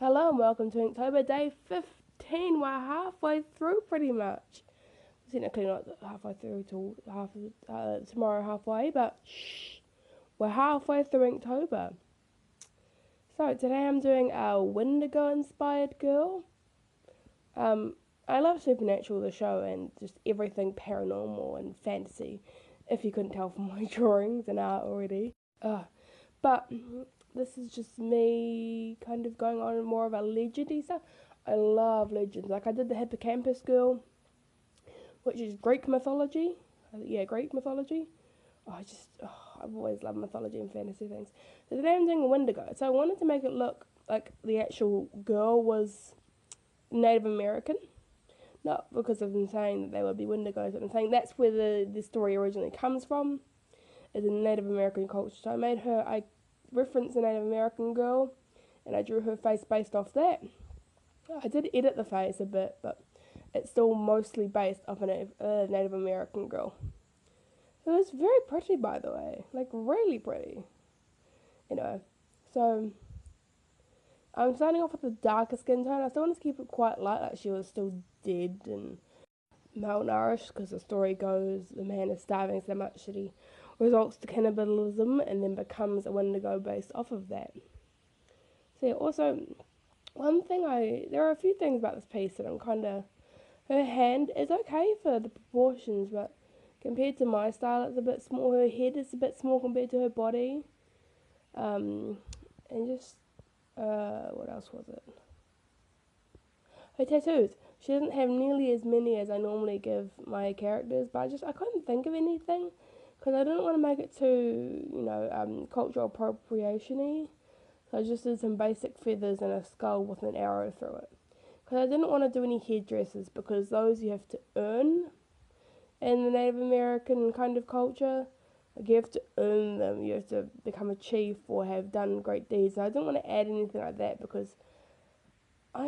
Hello and welcome to Inktober day 15. We're halfway through pretty much. Technically not halfway through till tomorrow halfway, but shh, we're halfway through Inktober. So today I'm doing a Wendigo inspired girl. I love Supernatural, the show, and just everything paranormal and fantasy, if you couldn't tell from my drawings and art already. But this is just me kind of going on more of a legendy stuff. I love legends. Like I did the Hippocampus girl, which is Greek mythology. Yeah, Greek mythology. I've always loved mythology and fantasy things. So today I'm doing a Wendigo. So I wanted to make it look like the actual girl was Native American. Not because of them saying that they would be Wendigos, but I'm saying that's where the story originally comes from, is in Native American culture. So I referenced a Native American girl, and I drew her face based off that. I did edit the face a bit, but it's still mostly based off a Native American girl. It was very pretty, by the way, like really pretty, you know. So I'm starting off with a darker skin tone. I still want to keep it quite light, like she was still dead and malnourished, because the story goes the man is starving so much that he resorts to cannibalism and then becomes a Wendigo based off of that. So yeah, also there are a few things about this piece that I'm kind of, her hand is okay for the proportions, but compared to my style it's a bit small. Her head is a bit small compared to her body, and just what else was it? Her tattoos. She doesn't have nearly as many as I normally give my characters, but I couldn't think of anything, because I didn't want to make it too, cultural appropriation-y. So I just did some basic feathers and a skull with an arrow through it. Because I didn't want to do any headdresses, because those you have to earn in the Native American kind of culture. Like you have to earn them, you have to become a chief or have done great deeds. So I didn't want to add anything like that, because I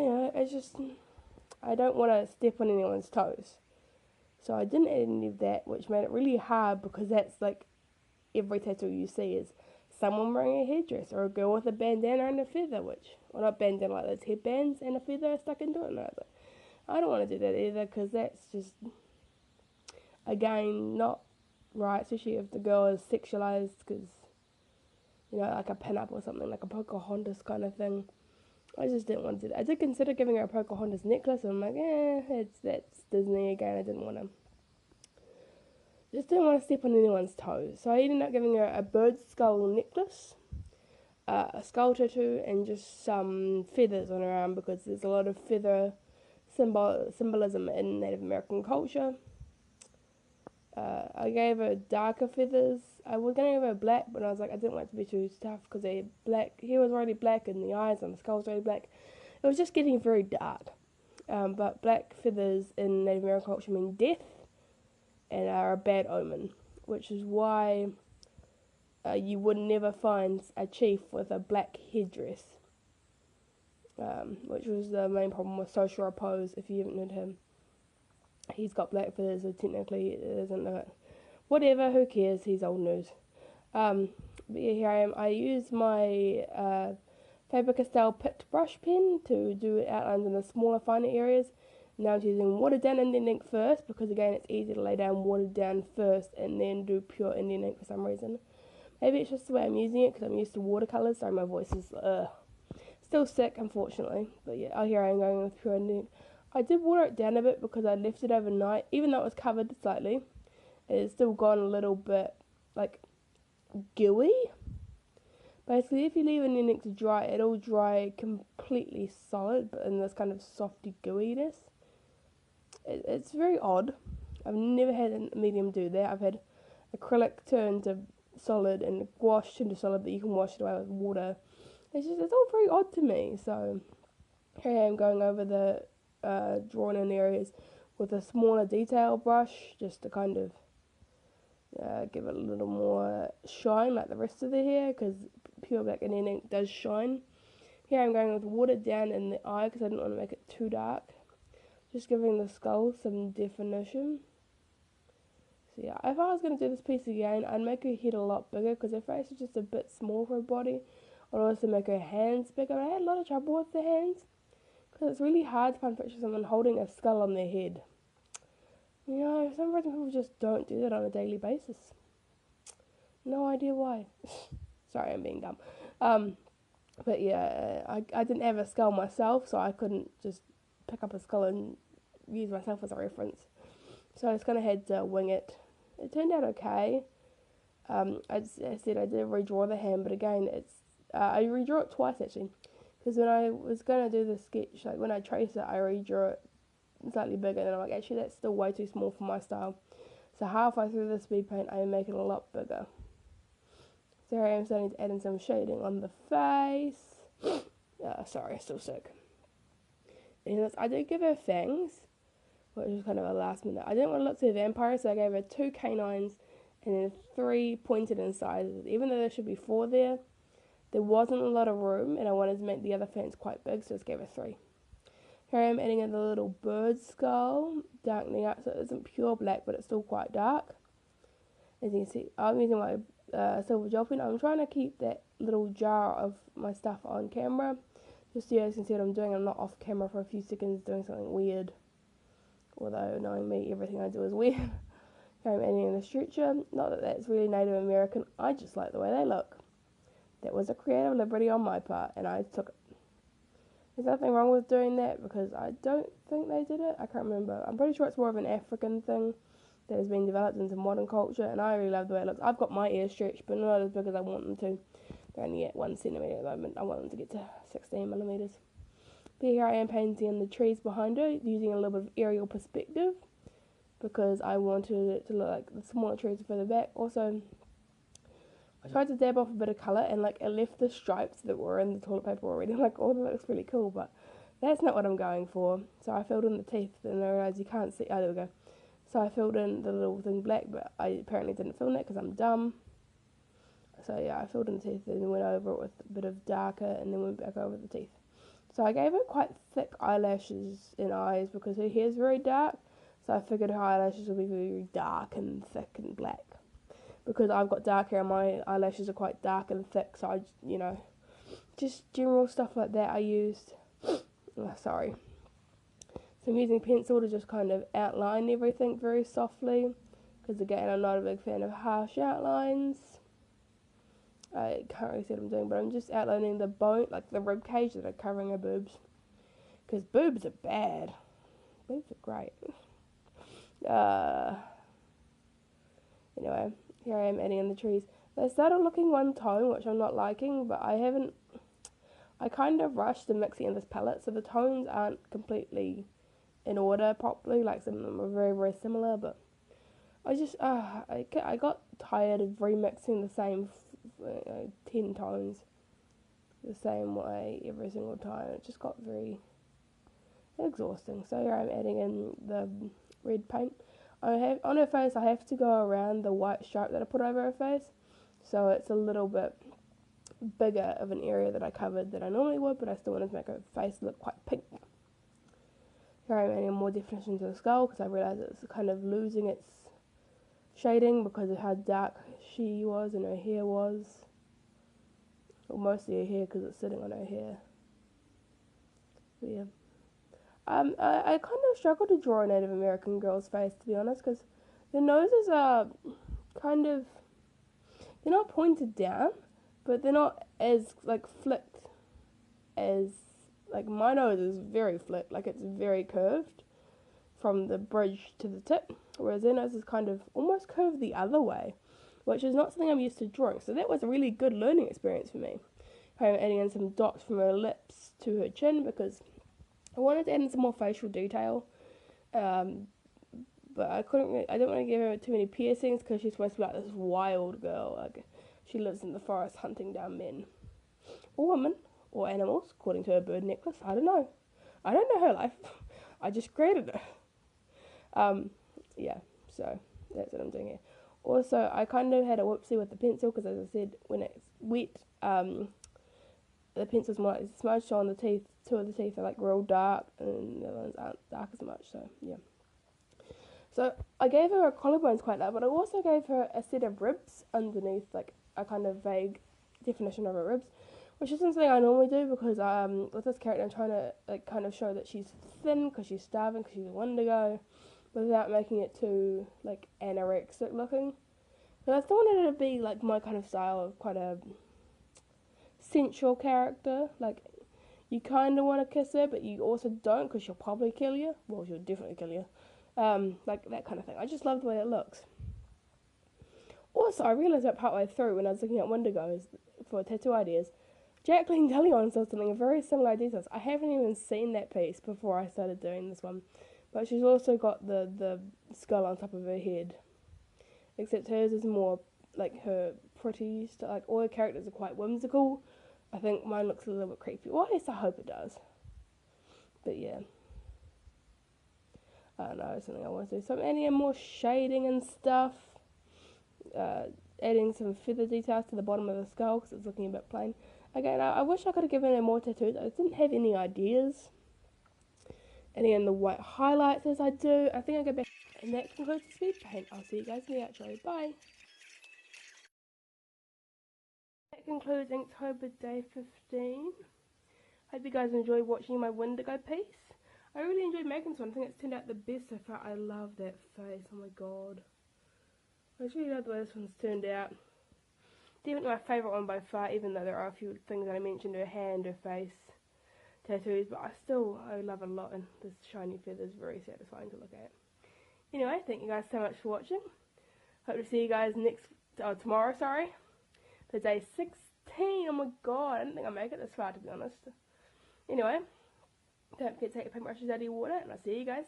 don't want to step on anyone's toes. So I didn't add any of that, which made it really hard, because that's like every tattoo you see is someone wearing a headdress or a girl with a bandana and a feather, well, not bandana, like those headbands and a feather stuck into it. No, but I don't want to do that either, because that's just, again, not right, especially if the girl is sexualized, because, like a pin-up or something, like a Pocahontas kind of thing. I just didn't want to do that. I did consider giving her a Pocahontas necklace, and I'm like, that's Disney again. I didn't want to step on anyone's toes. So I ended up giving her a bird skull necklace, a skull tattoo, and just some feathers on her arm, because there's a lot of feather symbolism in Native American culture. I gave her darker feathers. I was going to give her black, but I was like, I didn't want it to be too tough, because hair was already black, and the eyes and the skull was already black. It was just getting very dark. But black feathers in Native American culture mean death and are a bad omen, which is why you would never find a chief with a black headdress, which was the main problem with Social Repose. If you haven't heard him, he's got black feathers, so technically it isn't that. Whatever, who cares, he's old news. But yeah, here I am. I use my Faber-Castell Pitt brush pen to do outlines in the smaller, finer areas. Now I'm using watered down Indian ink first, because again it's easy to lay down watered down first and then do pure Indian ink for some reason. Maybe it's just the way I'm using it, because I'm used to watercolours. Sorry, my voice is still sick, unfortunately. But yeah, here I am going with pure Indian ink. I did water it down a bit, because I left it overnight. Even though it was covered slightly, it's still gone a little bit like gooey. Basically, if you leave an ink to dry, it'll dry completely solid, but in this kind of softy gooiness. It's very odd. I've never had a medium do that. I've had acrylic turn to solid and gouache into solid, but you can wash it away with water. It's all very odd to me. So here I am going over the drawn in areas with a smaller detail brush, just to kind of give it a little more shine like the rest of the hair, because pure black Indian ink does shine. Here I'm going with watered down in the eye, because I didn't want to make it too dark. Just giving the skull some definition. So yeah, if I was going to do this piece again, I'd make her head a lot bigger, because her face is just a bit small for her body. I'd also make her hands bigger. I had a lot of trouble with the hands because it's really hard to find pictures of someone holding a skull on their head. You know, for some reason people just don't do that on a daily basis. No idea why. Sorry, I'm being dumb. But yeah, I didn't have a skull myself, so I couldn't just pick up a skull and use myself as a reference. So I just kind of had to wing it. It turned out okay. I said I did redraw the hand, but again, I redrew it twice actually. Because when I was going to do the sketch, like when I traced it, I redrew it slightly bigger, and I'm like, actually that's still way too small for my style. So halfway through the speed paint, I make it a lot bigger. So here I am starting to add in some shading on the face. Sorry, still sick. And I did give her fangs, which was kind of a last minute. I didn't want to look too vampire, so I gave her 2 canines and then 3 pointed incisors. Even though there should be 4 there wasn't a lot of room, and I wanted to make the other fangs quite big, so I just gave her 3. Here I am adding in the little bird skull, darkening up so it isn't pure black, but it's still quite dark. As you can see, I'm using my silver gel pen. I'm trying to keep that little jar of my stuff on camera, just so you guys can see what I'm doing. I'm not off camera for a few seconds doing something weird. Although, knowing me, everything I do is weird. Here I'm adding in the stretcher. Not that that's really Native American, I just like the way they look. That was a creative liberty on my part, and I took it. There's nothing wrong with doing that, because I don't think they did it. I can't remember. I'm pretty sure it's more of an African thing that has been developed into modern culture, and I really love the way it looks. I've got my ears stretched, but not as big as I want them to. They're only at 1 centimetre at the moment. I want them to get to 16 millimetres. But here I am painting in the trees behind her, using a little bit of aerial perspective, because I wanted it to look like the smaller trees are further back. Also, I tried to dab off a bit of colour, and like I left the stripes that were in the toilet paper already. I'm like, oh, that looks really cool, but that's not what I'm going for. So I filled in the teeth, and I realised you can't see. Oh, there we go. So I filled in the little thing black, but I apparently didn't fill in it because I'm dumb. So yeah, I filled in the teeth and then went over it with a bit of darker, and then went back over the teeth. So I gave her quite thick eyelashes and eyes because her hair's very dark. So I figured her eyelashes would be very dark and thick and black. Because I've got dark hair and my eyelashes are quite dark and thick, so I, you know, just general stuff like that I used. Sorry. So I'm using pencil to just kind of outline everything very softly, because again, I'm not a big fan of harsh outlines. I can't really see what I'm doing, but I'm just outlining the bone, like the rib cage that are covering her boobs. Because boobs are bad. Boobs are great. Anyway, here I am adding in the trees. They started looking one tone, which I'm not liking, but I kind of rushed the mixing in this palette, so the tones aren't completely in order properly. Like some of them are very, very similar, but I got tired of remixing the same 10 tones the same way every single time. It just got very exhausting. So here I'm adding in the red paint. On her face, I have to go around the white stripe that I put over her face, so it's a little bit bigger of an area that I covered than I normally would, but I still wanted to make her face look quite pink. Here I'm adding more definition to the skull, because I realised it's kind of losing its shading because of how dark she was and her hair was. Well, mostly her hair, because it's sitting on her hair. But yeah. I kind of struggle to draw a Native American girl's face, to be honest, because their noses are kind of, they're not pointed down, but they're not as, like, flicked as, like, my nose is very flicked, like, it's very curved from the bridge to the tip, whereas their nose is kind of almost curved the other way, which is not something I'm used to drawing, so that was a really good learning experience for me. I'm adding in some dots from her lips to her chin, because I wanted to add in some more facial detail, but I didn't want to give her too many piercings, because she's supposed to be like this wild girl, like she lives in the forest hunting down men, or women, or animals, according to her bird necklace. I don't know her life. I just created her. Yeah, so that's what I'm doing here. Also, I kind of had a whoopsie with the pencil, because as I said, when it's wet, the pencil's more like smudged on the teeth. 2 of the teeth are like real dark, and the other ones aren't dark as much, so yeah. So I gave her collarbones quite low, but I also gave her a set of ribs underneath, like a kind of vague definition of her ribs, which isn't something I normally do because with this character I'm trying to like kind of show that she's thin because she's starving because she's a wendigo, without making it too like anorexic looking. But I still wanted it to be like my kind of style of quite a sensual character. Like you kind of want to kiss her, but you also don't because she'll probably kill you. Well, she'll definitely kill you. Like that kind of thing. I just love the way it looks. Also, I realised that partway through when I was looking at wendigos for tattoo ideas, Jacqueline Deleon saw something very similar idea to this. I haven't even seen that piece before I started doing this one, but she's also got the skull on top of her head. Except hers is more like her pretty style. Like all her characters are quite whimsical. I think mine looks a little bit creepy. Well, at least I hope it does. But yeah. I don't know, something I want to do. So I'm adding more shading and stuff. Adding some feather details to the bottom of the skull because it's looking a bit plain. Again, I wish I could have given her more tattoos. I didn't have any ideas. Adding in the white highlights as I do. I think I'll go back. And that concludes the speed paint. I'll see you guys in the outro. Bye. That concludes Inktober day 15. Hope you guys enjoyed watching my wendigo piece. I really enjoyed making this one. I think it's turned out the best so far. I love that face. Oh my god. I just really love the way this one's turned out. Definitely my favourite one by far, even though there are a few things that I mentioned, her hand, her face, tattoos, but I love it a lot, and this shiny feather is very satisfying to look at. Anyway, thank you guys so much for watching. Hope to see you guys tomorrow, for day 16. Oh my god, I didn't think I'd make it this far, to be honest. Anyway, don't forget to take your paintbrushes out of your water, and I'll see you guys